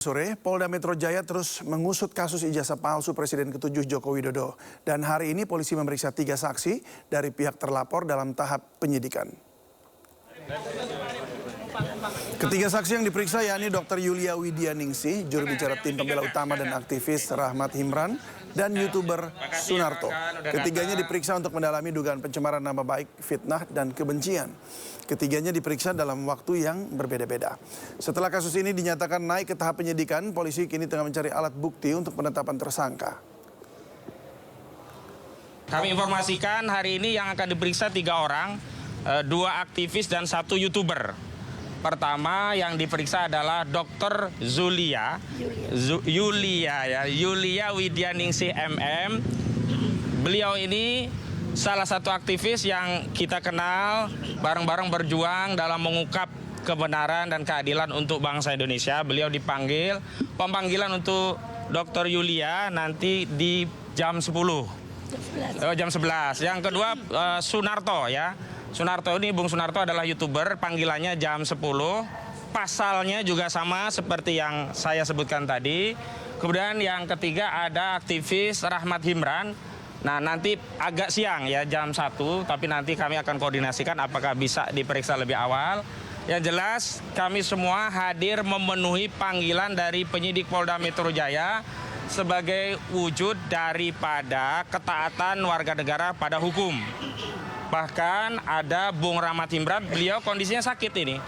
Sore, Polda Metro Jaya terus mengusut kasus ijazah palsu Presiden ke-7 Joko Widodo. Dan hari ini polisi memeriksa 3 saksi dari pihak terlapor dalam tahap penyidikan. Ketiga saksi yang diperiksa yakni Dr. Yulia Widianingsih, juru bicara tim pembela utama dan aktivis Rahmat Himran, dan YouTuber Sunarto. Ketiganya diperiksa untuk mendalami dugaan pencemaran nama baik, fitnah, dan kebencian. Ketiganya diperiksa dalam waktu yang berbeda-beda. Setelah kasus ini dinyatakan naik ke tahap penyidikan, polisi kini tengah mencari alat bukti untuk penetapan tersangka. Kami informasikan hari ini yang akan diperiksa 3 orang, 2 aktivis dan 1 YouTuber. Pertama yang diperiksa adalah Dr. Yulia Widianingsih MM. Beliau ini salah satu aktivis yang kita kenal bareng-bareng berjuang dalam mengungkap kebenaran dan keadilan untuk bangsa Indonesia. Beliau dipanggil, pemanggilan untuk Dr. Yulia nanti di jam 10. Jam 11. Yang kedua Sunarto ya. Sunarto ini, Bung Sunarto adalah YouTuber, panggilannya jam 10. Pasalnya juga sama seperti yang saya sebutkan tadi. Kemudian yang ketiga ada aktivis Rahmat Himran. Nah, nanti agak siang ya, jam 1, tapi nanti kami akan koordinasikan apakah bisa diperiksa lebih awal. Yang jelas kami semua hadir memenuhi panggilan dari penyidik Polda Metro Jaya sebagai wujud daripada ketaatan warga negara pada hukum. Bahkan ada Bung Rahmat Himran, beliau kondisinya sakit ini.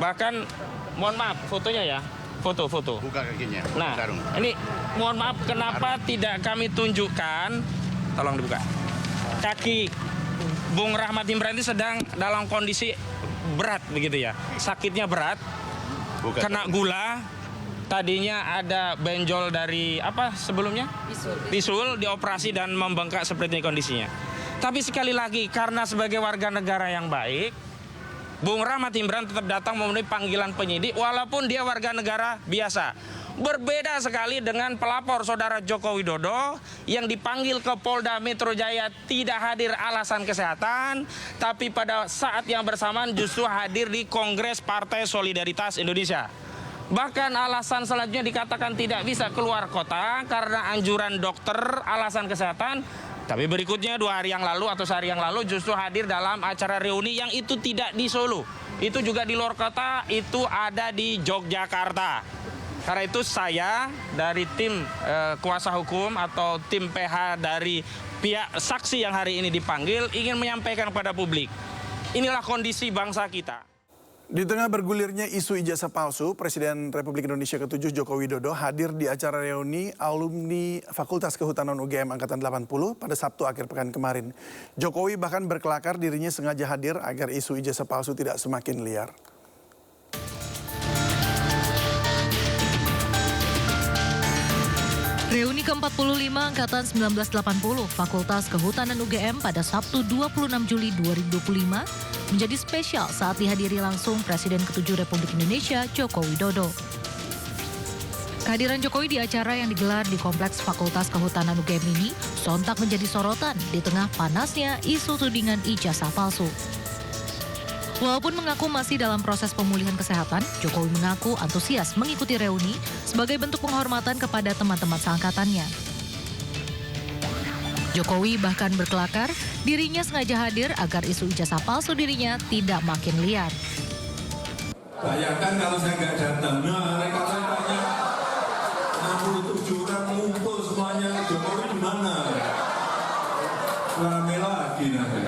Bahkan, mohon maaf, fotonya ya, foto. Buka kakinya. Nah, ini mohon maaf, kenapa tidak kami tunjukkan, tolong dibuka. Kaki Bung Rahmat Himran ini sedang dalam kondisi berat begitu ya. Sakitnya berat, kena gula, tadinya ada benjol dari apa sebelumnya? Bisul, dioperasi dan membengkak seperti ini kondisinya. Tapi sekali lagi, karena sebagai warga negara yang baik, Bung Rahmat Himran tetap datang memenuhi panggilan penyidik walaupun dia warga negara biasa. Berbeda sekali dengan pelapor saudara Joko Widodo yang dipanggil ke Polda Metro Jaya tidak hadir alasan kesehatan, tapi pada saat yang bersamaan justru hadir di Kongres Partai Solidaritas Indonesia. Bahkan alasan selanjutnya dikatakan tidak bisa keluar kota karena anjuran dokter alasan kesehatan. Tapi berikutnya 2 hari yang lalu atau sehari yang lalu justru hadir dalam acara reuni yang itu tidak di Solo. Itu juga di luar kota, itu ada di Yogyakarta. Karena itu saya dari tim kuasa hukum atau tim PH dari pihak saksi yang hari ini dipanggil ingin menyampaikan kepada publik. Inilah kondisi bangsa kita. Di tengah bergulirnya isu ijazah palsu, Presiden Republik Indonesia ke-7 Joko Widodo hadir di acara reuni alumni Fakultas Kehutanan UGM Angkatan 80 pada Sabtu akhir pekan kemarin. Jokowi bahkan berkelakar dirinya sengaja hadir agar isu ijazah palsu tidak semakin liar. Reuni ke-45 Angkatan 1980 Fakultas Kehutanan UGM pada Sabtu 26 Juli 2025 menjadi spesial saat dihadiri langsung Presiden ke-7 Republik Indonesia Joko Widodo. Kehadiran Jokowi di acara yang digelar di Kompleks Fakultas Kehutanan UGM ini sontak menjadi sorotan di tengah panasnya isu tudingan ijazah palsu. Walaupun mengaku masih dalam proses pemulihan kesehatan, Jokowi mengaku antusias mengikuti reuni sebagai bentuk penghormatan kepada teman-teman seangkatannya. Jokowi bahkan berkelakar, dirinya sengaja hadir agar isu ijazah palsu dirinya tidak makin liar. Bayangkan kalau saya nggak datang, nah mereka tanya 67 orang ngumpul semuanya, Jokowi di mana? Rame lagi nanti.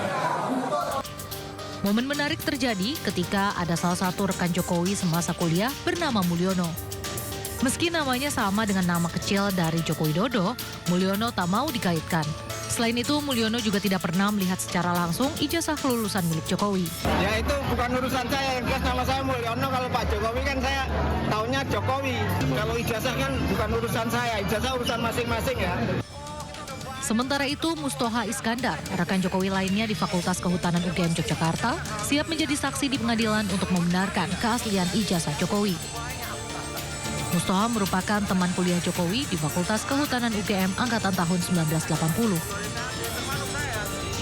Momen menarik terjadi ketika ada salah satu rekan Jokowi semasa kuliah bernama Mulyono. Meski namanya sama dengan nama kecil dari Joko Widodo, Mulyono tak mau dikaitkan. Selain itu, Mulyono juga tidak pernah melihat secara langsung ijazah kelulusan milik Jokowi. Ya itu bukan urusan saya, yang jelas nama saya Mulyono, kalau Pak Jokowi kan saya taunya Jokowi. Kalau ijazah kan bukan urusan saya, ijazah urusan masing-masing ya. Sementara itu, Mustoha Iskandar, rekan Jokowi lainnya di Fakultas Kehutanan UGM Yogyakarta, siap menjadi saksi di pengadilan untuk membenarkan keaslian ijazah Jokowi. Mustoha merupakan teman kuliah Jokowi di Fakultas Kehutanan UGM Angkatan tahun 1980.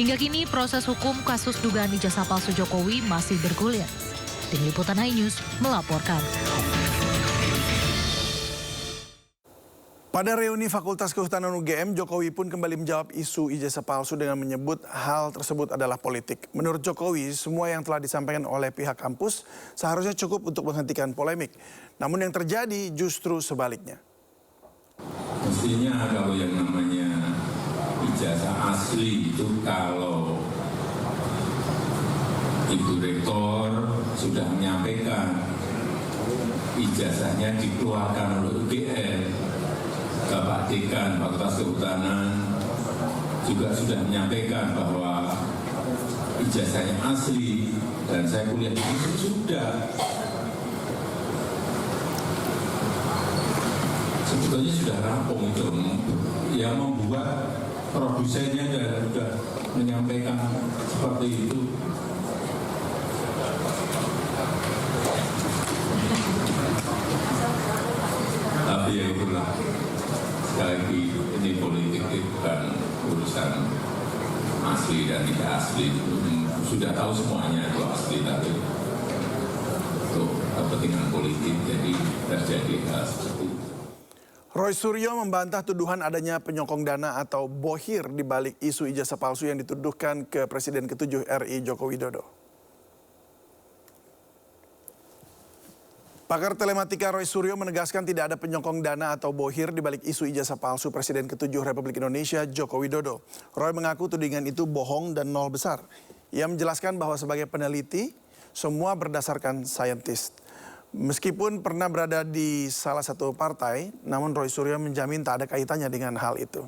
Hingga kini proses hukum kasus dugaan ijazah palsu Jokowi masih bergulir. Tim Liputan iNews melaporkan. Pada reuni Fakultas Kehutanan UGM, Jokowi pun kembali menjawab isu ijazah palsu dengan menyebut hal tersebut adalah politik. Menurut Jokowi, semua yang telah disampaikan oleh pihak kampus seharusnya cukup untuk menghentikan polemik. Namun yang terjadi justru sebaliknya. Mestinya kalau yang namanya ijazah asli itu kalau Ibu Rektor sudah menyampaikan ijazahnya dikeluarkan oleh UGM. Bapak Dekan Fakultas Kehutanan juga sudah menyampaikan bahwa ijazahnya asli dan saya kuliah itu sudah. Sebetulnya sudah rampung itu, yang membuat produsennya sudah menyampaikan seperti itu. Tapi ya itulah. Sekali lagi ini politik bukan urusan asli dan tidak asli. Sudah tahu semuanya itu asli, tapi untuk kepentingan politik jadi terjadi hal seperti itu. Roy Suryo membantah tuduhan adanya penyokong dana atau bohir di balik isu ijazah palsu yang dituduhkan ke Presiden ke-7 RI Joko Widodo. Pakar telematika Roy Suryo menegaskan tidak ada penyokong dana atau bohir di balik isu ijazah palsu Presiden ke-7 Republik Indonesia Joko Widodo. Roy mengaku tudingan itu bohong dan nol besar. Ia menjelaskan bahwa sebagai peneliti, semua berdasarkan saintis. Meskipun pernah berada di salah satu partai, namun Roy Suryo menjamin tak ada kaitannya dengan hal itu.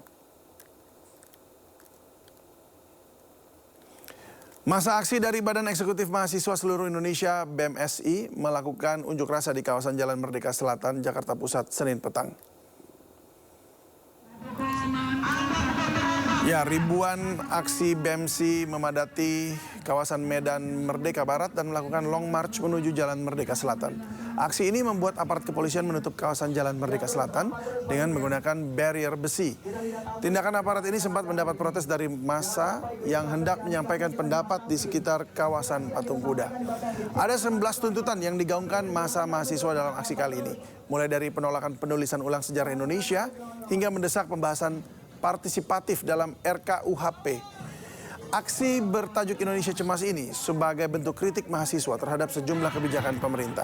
Masa aksi dari Badan Eksekutif Mahasiswa Seluruh Indonesia BEMSI melakukan unjuk rasa di kawasan Jalan Merdeka Selatan, Jakarta Pusat, Senin petang. Ya, ribuan aksi BEMSI memadati kawasan Medan Merdeka Barat dan melakukan long march menuju Jalan Merdeka Selatan. Aksi ini membuat aparat kepolisian menutup kawasan Jalan Merdeka Selatan dengan menggunakan barrier besi. Tindakan aparat ini sempat mendapat protes dari massa yang hendak menyampaikan pendapat di sekitar kawasan Patung Kuda. Ada 11 tuntutan yang digaungkan massa mahasiswa dalam aksi kali ini. Mulai dari penolakan penulisan ulang sejarah Indonesia hingga mendesak pembahasan partisipatif dalam RKUHP. Aksi bertajuk Indonesia Cemas ini sebagai bentuk kritik mahasiswa terhadap sejumlah kebijakan pemerintah.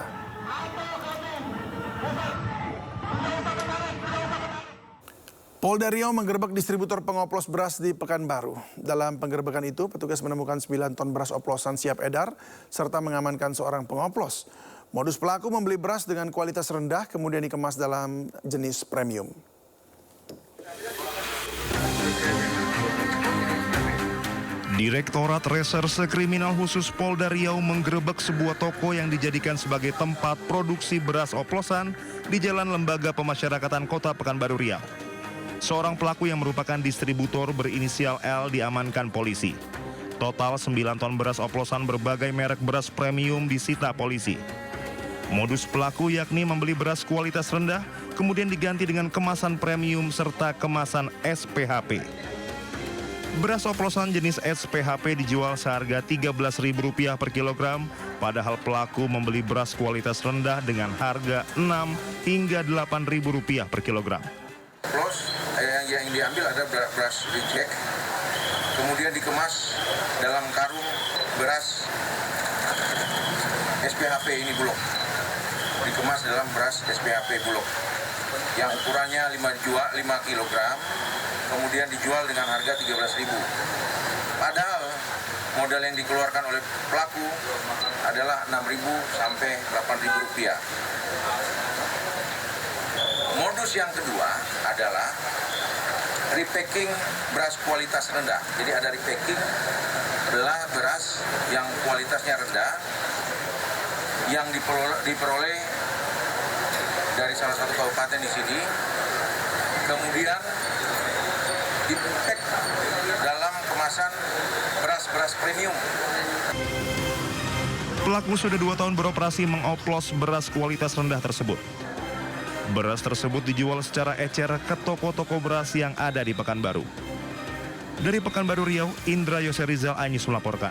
Polda Riau menggerebek distributor pengoplos beras di Pekanbaru. Dalam penggerebekan itu, petugas menemukan 9 ton beras oplosan siap edar serta mengamankan seorang pengoplos. Modus pelaku membeli beras dengan kualitas rendah kemudian dikemas dalam jenis premium. Direktorat Reserse Kriminal Khusus Polda Riau menggerebek sebuah toko yang dijadikan sebagai tempat produksi beras oplosan di Jalan Lembaga Pemasyarakatan Kota Pekanbaru Riau. Seorang pelaku yang merupakan distributor berinisial L diamankan polisi. Total 9 ton beras oplosan berbagai merek beras premium disita polisi. Modus pelaku yakni membeli beras kualitas rendah, kemudian diganti dengan kemasan premium serta kemasan SPHP. Beras oplosan jenis SPHP dijual seharga Rp13.000 per kilogram, padahal pelaku membeli beras kualitas rendah dengan harga Rp6 hingga Rp8.000 per kilogram. Plus yang diambil ada beras reject, kemudian dikemas dalam karung beras SPHP ini bulog, dikemas dalam beras SPHP bulog yang ukurannya 5 kg. Kemudian dijual dengan harga Rp13.000. Padahal modal yang dikeluarkan oleh pelaku adalah Rp6.000 sampai Rp8.000. Modus yang kedua adalah repacking beras kualitas rendah. Jadi ada repacking beras yang kualitasnya rendah yang diperoleh dari salah satu kabupaten di sini. Kemudian dipack dalam kemasan beras premium. Pelaku sudah 2 tahun beroperasi mengoplos beras kualitas rendah tersebut. Beras tersebut dijual secara ecer ke toko-toko beras yang ada di Pekanbaru. Dari Pekanbaru Riau, Indra Yose Rizal Anyis melaporkan.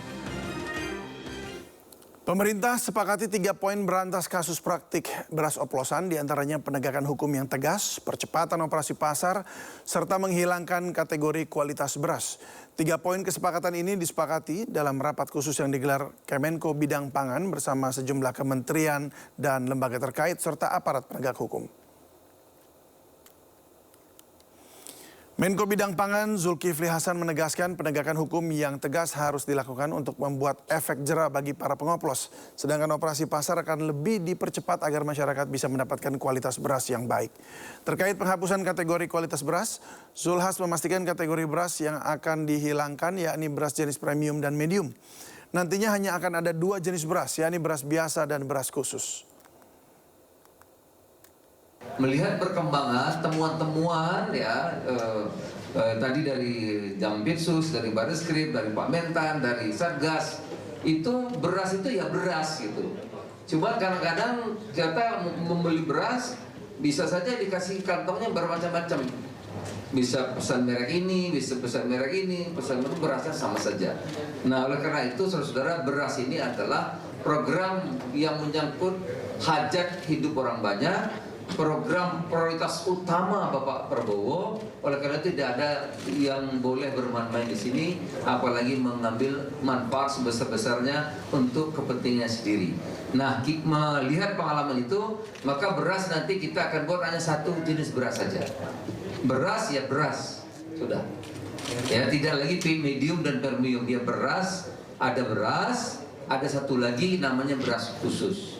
Pemerintah sepakati 3 poin berantas kasus praktik beras oplosan, diantaranya penegakan hukum yang tegas, percepatan operasi pasar, serta menghilangkan kategori kualitas beras. 3 poin kesepakatan ini disepakati dalam rapat khusus yang digelar Kemenko Bidang Pangan bersama sejumlah kementerian dan lembaga terkait serta aparat penegak hukum. Menko Bidang Pangan Zulkifli Hasan menegaskan penegakan hukum yang tegas harus dilakukan untuk membuat efek jera bagi para pengoplos. Sedangkan operasi pasar akan lebih dipercepat agar masyarakat bisa mendapatkan kualitas beras yang baik. Terkait penghapusan kategori kualitas beras, Zulhas memastikan kategori beras yang akan dihilangkan yakni beras jenis premium dan medium. Nantinya hanya akan ada 2 jenis beras, yakni beras biasa dan beras khusus. Melihat perkembangan temuan-temuan tadi dari Jampitsus, dari Barreskrim, dari Pak Mentan, dari Satgas, itu beras itu ya beras gitu. Cuma kadang-kadang kita membeli beras bisa saja dikasih kantongnya bermacam-macam. Bisa pesan merek ini, bisa pesan merek ini, pesan itu berasnya sama saja. Nah, oleh karena itu saudara-saudara, beras ini adalah program yang menyangkut hajat hidup orang banyak, program prioritas utama Bapak Prabowo. Oleh karena itu tidak ada yang boleh bermain-main di sini, apalagi mengambil manfaat sebesar-besarnya untuk kepentingan sendiri. Nah, melihat pengalaman itu, maka beras nanti kita akan buat hanya 1 jenis beras saja. Beras ya beras, sudah. Ya, tidak lagi medium dan premium, dia beras, ada 1 lagi namanya beras khusus.